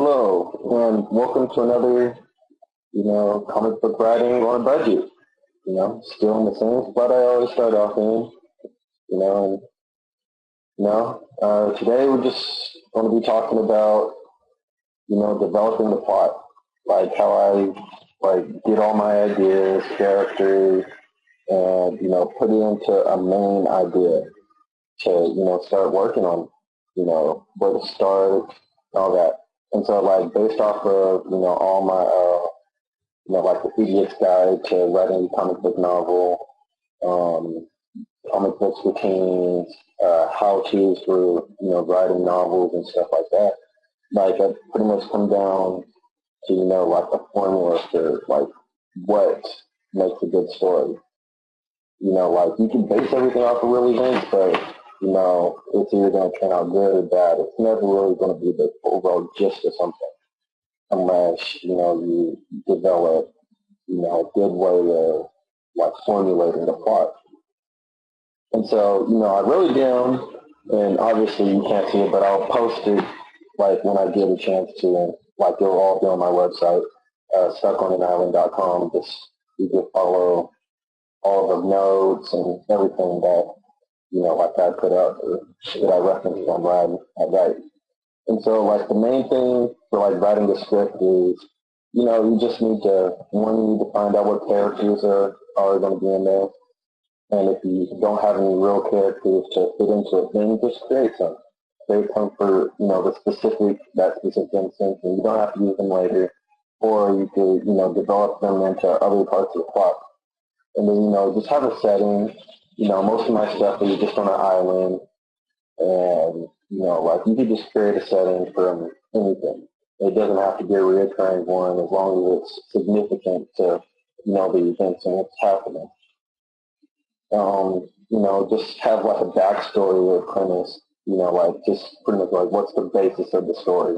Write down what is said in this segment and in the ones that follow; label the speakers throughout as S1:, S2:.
S1: Hello, and welcome to another, comic book writing on a budget. Still in the same spot I always start off in. And today we're just going to be talking about, developing the plot, like how I get all my ideas, characters, and put it into a main idea to start working on, where to start, all that. And so, like, based off of, all my, like the Idiot's Guide to Writing a Comic Book Novel, comic books routines, how-tos for, writing novels and stuff like that. Like, I've pretty much come down to, like a formula for, like, what makes a good story. Like, you can base everything off of real events, but, it's either going to turn out good or bad. It's never really going to be the overall gist of something unless, you develop, a good way of, like, formulating the plot. And so, I wrote it down, and obviously you can't see it, but I'll post it, like, when I get a chance to, and, like, it'll all be on my website, stuckonanisland.com. Just, you can follow all the notes and everything that, like I put up or that I reference on I write. And so, like, the main thing for, like, writing the script is, you just need to, you need to find out what characters are going to be in there. And if you don't have any real characters to fit into it, then just create some. They come for, that specific instance, and you don't have to use them later. Or you could, develop them into other parts of the plot. And then, just have a setting. Most of my stuff is just on an island. And, like, you could just create a setting from anything. It doesn't have to be a recurring one as long as it's significant to, the events and what's happening. Just have, like, a backstory or premise, like, just pretty much, like, what's the basis of the story.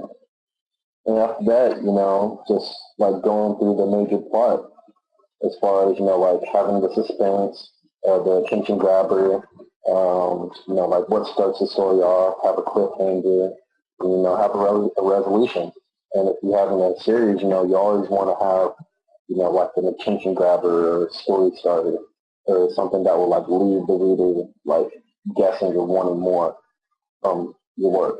S1: And after that, just, like, going through the major plot as far as, like, having the suspense, the attention grabber, like, what starts the story off, have a cliffhanger, and, have a resolution. And if you have in a series, you always want to have, like, an attention grabber or a story starter or something that will, like, leave the reader, like, guessing or wanting more from your work.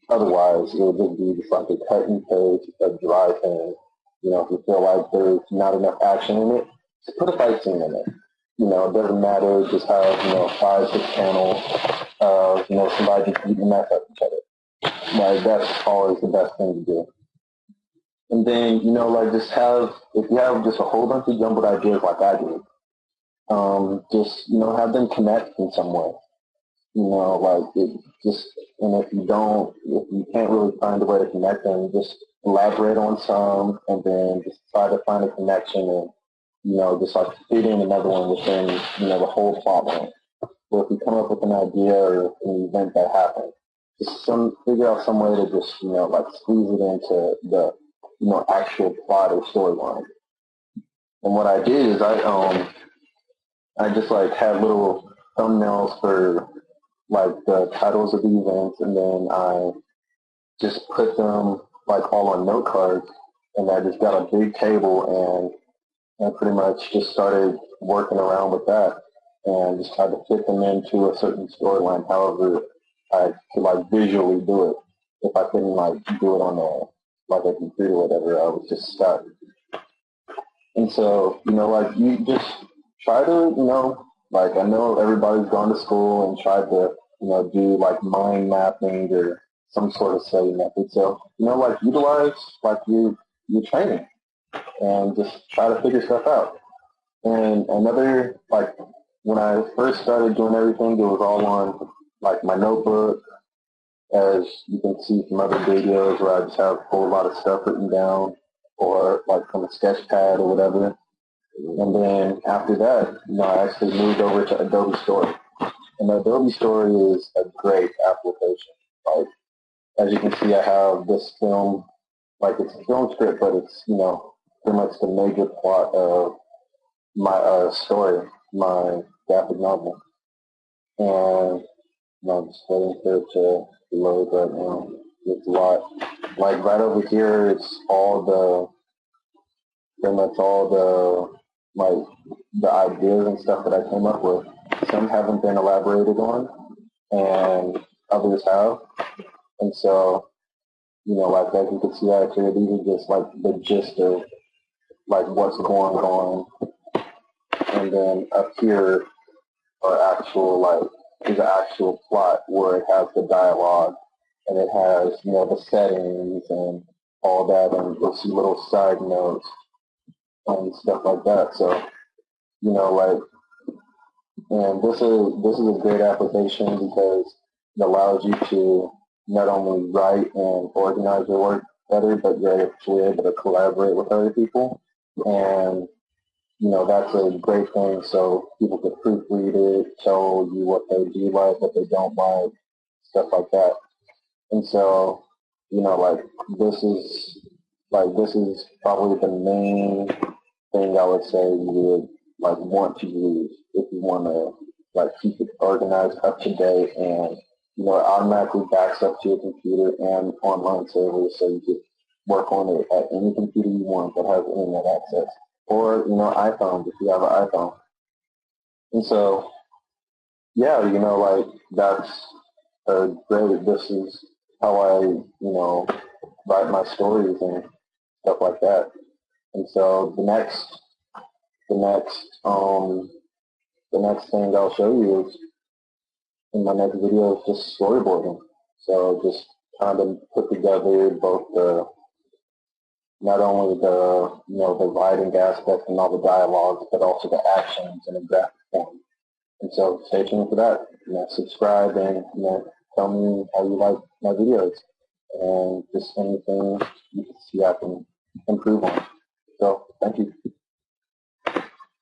S1: Otherwise, it will just be just like a cut and paste, a dry thing. If you feel like there's not enough action in it, just put a fight scene in it. It doesn't matter. Just have, 5, 6 panels of, somebody just beating the mess out of each other. Like, that's always the best thing to do. And then, like, if you have just a whole bunch of jumbled ideas like I do, just, have them connect in some way. Like, and if you can't really find a way to connect them, just elaborate on some, and then just try to find a connection and, just, like, fit in another one within, the whole plot line. So if you come up with an idea or an event that happened, just figure out some way to just, like, squeeze it into the, actual plot or storyline. And what I did is I just, like, had little thumbnails for, like, the titles of the events, and then I just put them, like, all on note cards, and I just got a big table and pretty much just started working around with that and just tried to fit them into a certain storyline, however I could, like, visually do it. If I couldn't, like, do it on a computer or whatever, I was just stuck. And so, like, you just try to, like, I know everybody's gone to school and tried to, do, like, mind mapping or some sort of study method. So, like, utilize, like, your training and just try to figure stuff out. And another, like, when I first started doing everything, it was all on, like, my notebook, as you can see from other videos where I just have a whole lot of stuff written down, or, like, from a sketch pad or whatever. And then after that, I actually moved over to Adobe Story. And Adobe Story is a great application. Like, as you can see, I have this film, like, it's a film script, but it's, pretty much the major plot of my story, my graphic novel. And I'm just waiting for it to load right now. It's a lot. like right over here, it's pretty much all like the ideas and stuff that I came up with. Some haven't been elaborated on, and others have. And so, like as you can see out here, these are just like the gist of like what's going on. And then up here are there's an actual plot where it has the dialogue and it has, the settings and all that, and you'll see little side notes and stuff like that. So, and this is a great application because it allows you to not only write and organize your work better, but you're actually able to collaborate with other people. And, that's a great thing. So people could proofread it, tell you what they do like, what they don't like, stuff like that. And so, this is probably the main thing I would say you would want to use if you want to keep it organized, up to date, and it automatically backs up to your computer and online servers, so you can work on it at any computer you want that has internet access, or iPhone if you have an iPhone. And so, yeah, that's great. This is how I write my stories and stuff like that. And so the next thing I'll show you is in my next video is just storyboarding. So just trying to put together both not only the writing aspect and all the dialogues, but also the actions in a graphic form. And so stay tuned for that. Subscribe and tell me how you like my videos and just anything you can see I can improve on. So thank you.